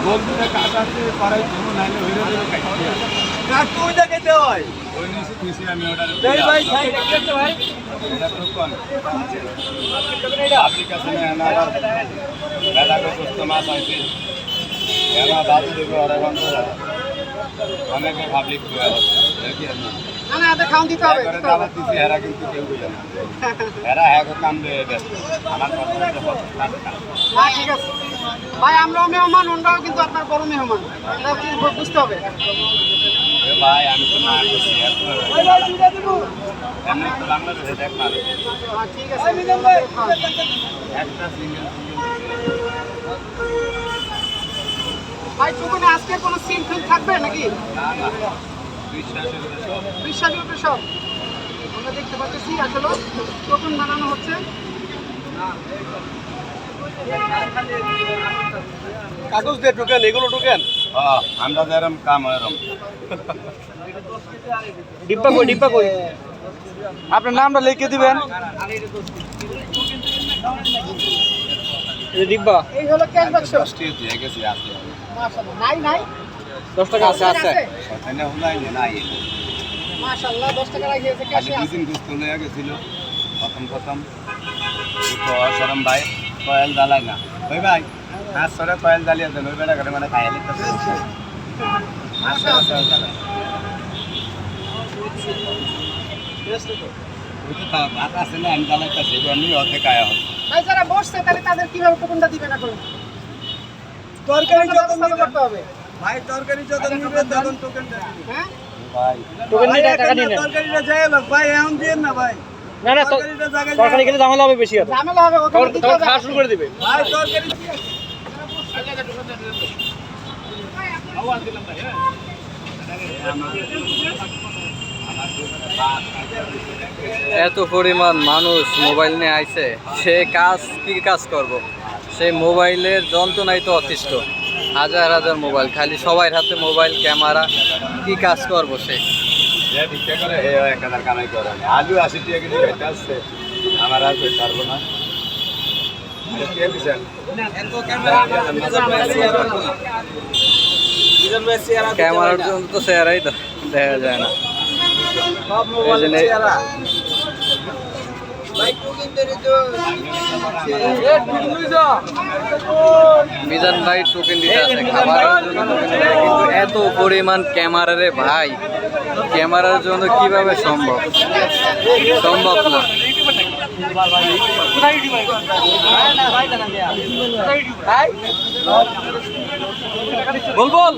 বন্ধুরা কাটাতে পারাই কোনো নাইলে হইরে দেবে কাটতে কাটতে ওইটা খেতে হয় ওই নিচে আমি অর্ডার এই ভাই খাই দেখতে ভাই এটা তো কোন আপনি কাছে না আবার দাদা কো সুস্থ মাছ আছে এনা দাদু দেখো আরে বন্ধ অনেকে পাবলিক হয়ে আছে কি আর না না এটা খাওন দিতে হবে করে দাওয়াত দিছি এরা কিন্তু কেউ বুঝে না এরা এক কাম দিয়ে ব্যস্ত আমার কথা হচ্ছে হ্যাঁ ঠিক আছে ভাই আমরাও মেহমান ওনারাও কিন্তু আপনার বড় মেহমান এটা কি বুঝতে হবে এ ভাই আমি তো না করছি ভাই ভাই দুইটা দিব এমনি তো বাংলাদেশে দেখ না হ্যাঁ ঠিক আছে মিজান ভাই একটা সিঙ্গেল ভাই চুকনে আজকে কোনো সিন ফিল থাকবে নাকি না না বিশ্বাসের উপরে সব আমরা দেখতে পাচ্ছি আসলে টোকন বানানো হচ্ছে কাগজ দিয়ে টোকেন এগুলো টোকেন আমরা যেরকম কাম এরকম ডিব্বা কই আপনার নামটা লিখে দিবেন এই ডিব্বা এই হলো ক্যাশ বাক্স দশটি দিয়ে গেছি আসলে মাশাআল্লাহ নাই নাই 10 টাকা আছে সকালে হুলাই নাই মাশাআল্লাহ 10 টাকা রাখিয়েছে খালি ক্যাশে দুদিন গুস্ত লয়ে গেছিল প্রথম তো শরম ভাই কয়েল জ্বালায় না ওই ভাই হাত সরে কয়েল জ্বালিয়ে দেন ওই বেটা করে মানে খাইয়া লিখতে হাত সরে কয়েল জ্বালায় ওই তো ভাত আছে না আমি জ্বালাইতেছি আমি অর্ধেক খায়া হবে ভাই যারা বসছে তাহলে তাদের কিভাবে টোকনটা দিবেন এখন তরকারি যখন ব্যবস্থা করতে হবে ভাই তরকারি যখন নিবে তখন টোকেনটা দিবেন হ্যাঁ ভাই টোকেন নিয়ে টাকা নিয়ে নেন তরকারিটা যাই হোক ভাই এখন দিয়েন না ভাই না না তরকারিটা জায়গায় তরকারি খেলে ঝামেলা হবে বেশি আর ঝামেলা হবে ওখানে দিতে তখন হবে খাওয়া শুরু করে দিবে ভাই তরকারি এত পরিমাণ মানুষ মোবাইল নিয়ে আইছে সে কি কাজ করব। সে মোবাইলের যন্ত্রণাই তো অতিষ্ঠ হাজার হাজার মোবাইল খালি সবার হাতে মোবাইল ক্যামেরা কি কাজ করব সে ভিক্ষা করে হে 1000 কামাই করে আলু 80 টাকা কেজি খাইতে আসছে আমার আর কই পারবো না কে দিছেন ক্যামেরার জন্য তো চেহারাই দেখা যায় না সব মোবাইল চেহারা মিজান ভাই টোকেন দিতে আছে খাবারের জন্য টোকেন দিতে, কিন্তু এত পরিমাণ ক্যামেরা রে ভাই ক্যামেরার জন্য কিভাবে সম্ভব না বল